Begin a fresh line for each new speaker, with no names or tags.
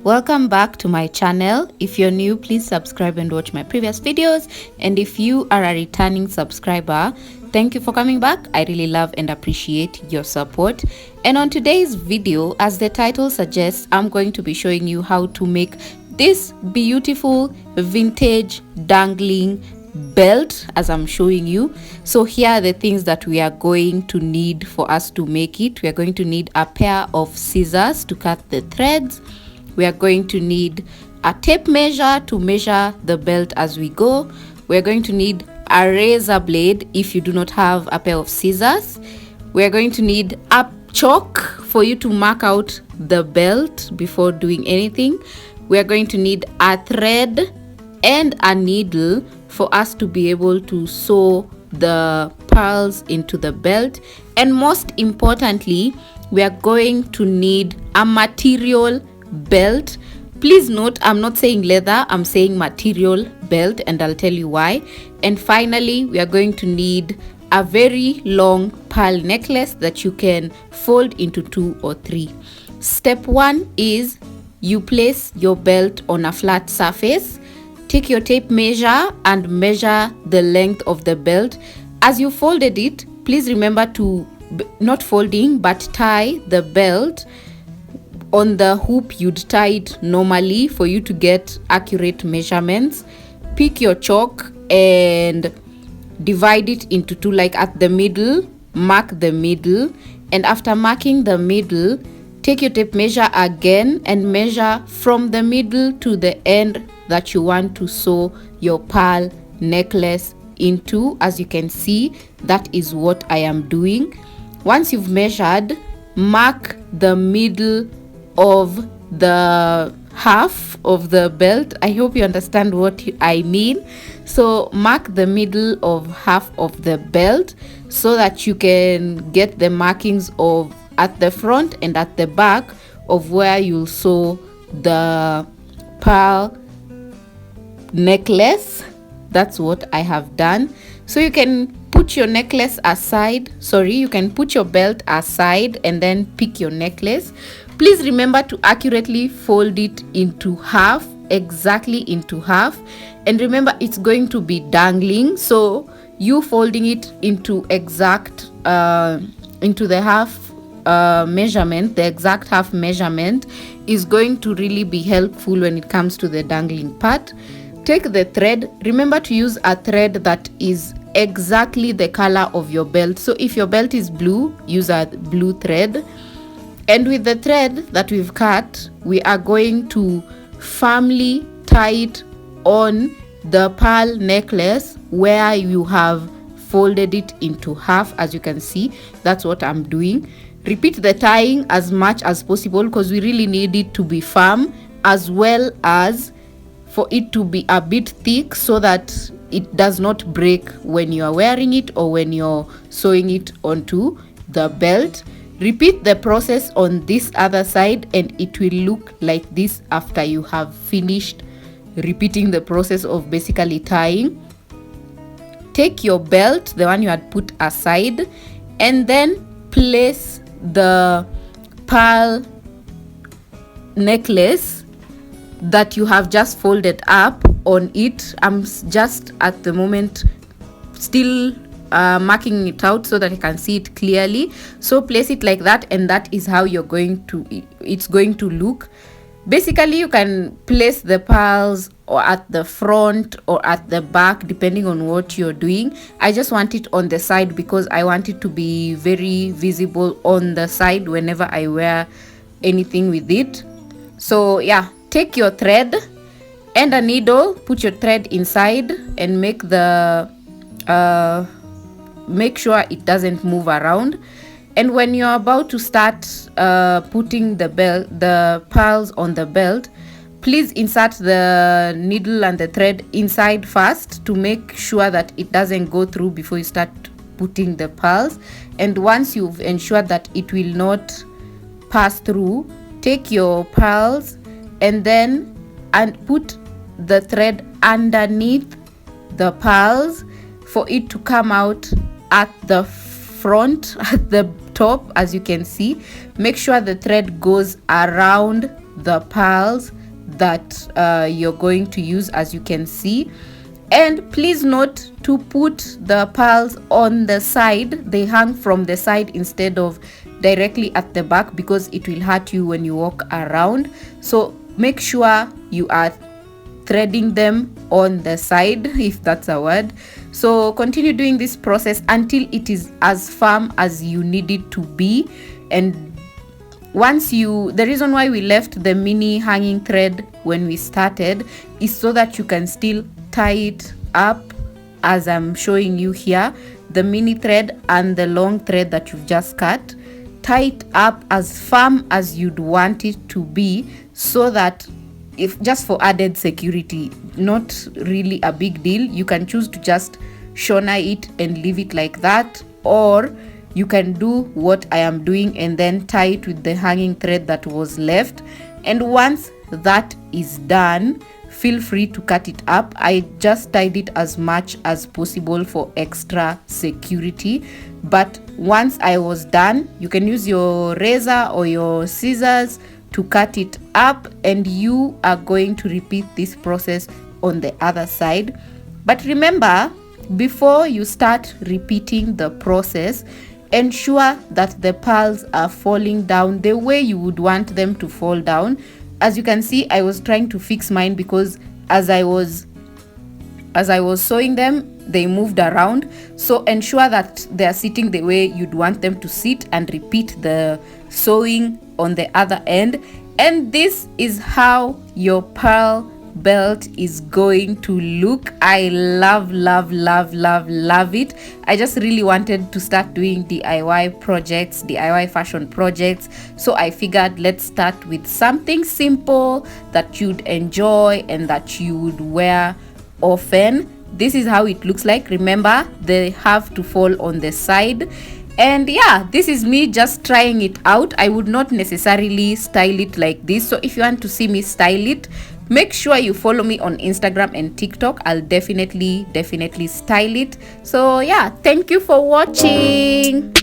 Welcome back to my channel. If you're new, please subscribe and watch my previous videos. And if you are a returning subscriber, thank you for coming back. I really love and appreciate your support. And on today's video, as the title suggests, I'm going to be showing you how to make this beautiful vintage dangling belt as I'm showing you. So here are the things that we are going to need for us to make it. We are going to need a pair of scissors to cut the threads. We are going to need a tape measure to measure the belt as we go. We're going to need a razor blade if you do not have a pair of scissors. We're going to need a chalk for you to mark out the belt before doing anything. We're going to need a thread and a needle for us to be able to sew the pearls into the belt. And most importantly, we are going to need a material belt. Please note, I'm not saying leather, I'm saying material belt, and I'll tell you why. And finally, we are going to need a very long pearl necklace that you can fold into 2 or 3. Step 1 is you place your belt on a flat surface. Take your tape measure and measure the length of the belt. As you folded it, please remember to not folding but tie the belt on the hoop you'd tie it normally for you to get accurate measurements. Pick your chalk and divide it into 2, like at the middle, mark the middle, and after marking the middle, take your tape measure again and measure from the middle to the end that you want to sew your pearl necklace into. As you can see, that is what I am doing. Once you've measured, mark the middle of the half of the belt. I hope you understand what I mean. So mark the middle of half of the belt so that you can get the markings of at the front and at the back of where you'll sew the pearl necklace. That's what I have done. So you can put your necklace aside, you can put your belt aside and then pick your necklace. Please remember to accurately fold it into half, exactly into half. And remember, it's going to be dangling, so you folding it into exact into the half measurement, the exact half measurement is going to really be helpful when it comes to the dangling part. Take the thread. Remember to use a thread that is exactly the color of your belt. So if your belt is blue, use a blue thread. And with the thread that we've cut, we are going to firmly tie it on the pearl necklace where you have folded it into half. As you can see, that's what I'm doing. Repeat the tying as much as possible because we really need it to be firm, as well as for it to be a bit thick so that it does not break when you are wearing it or when you're sewing it onto the belt. Repeat the process on this other side and it will look like this after you have finished repeating the process of basically tying. Take your belt, the one you had put aside, and then place the pearl necklace that you have just folded up on it. I'm just at the moment still marking it out so that I can see it clearly. So place it like that, and that is how you're going to it's going to look. Basically, you can place the pearls or at the front or at the back depending on what you're doing. I just want it on the side because I want it to be very visible on the side whenever I wear anything with it. So yeah, take your thread and a needle, put your thread inside and make sure it doesn't move around. And when you're about to start putting the pearls on the belt, please insert the needle and the thread inside first to make sure that it doesn't go through before you start putting the pearls. And once you've ensured that it will not pass through, take your pearls and put the thread underneath the pearls for it to come out at the front, at the top. As you can see, make sure the thread goes around the pearls that you're going to use, as you can see. And please note to put the pearls on the side. They hang from the side instead of directly at the back, because it will hurt you when you walk around. So make sure you are threading them on the side, if that's a word. So continue doing this process until it is as firm as you need it to be. And the reason why we left the mini hanging thread when we started is so that you can still tie it up, as I'm showing you here. The mini thread and the long thread that you've just cut, tie it up as firm as you'd want it to be, so that, if just for added security, not really a big deal, you can choose to just shona it and leave it like that, or you can do what I am doing and then tie it with the hanging thread that was left. And once that is done, feel free to cut it up. I just tied it as much as possible for extra security. But once I was done, you can use your razor or your scissors to cut it up, and you are going to repeat this process on the other side. But remember, before you start repeating the process, ensure that the pearls are falling down the way you would want them to fall down. As you can see, I was trying to fix mine because as I was sewing them, they moved around. So ensure that they are sitting the way you'd want them to sit, and repeat the sewing on the other end. And this is how your pearl belt is going to look. I love it. I just really wanted to start doing DIY fashion projects, so I figured let's start with something simple that you'd enjoy and that you would wear often. This is how it looks like. Remember, they have to fall on the side. And yeah, this is me just trying it out. I would not necessarily style it like this, so if you want to see me style it, make sure you follow me on Instagram and TikTok. I'll definitely style it. So yeah, thank you for watching.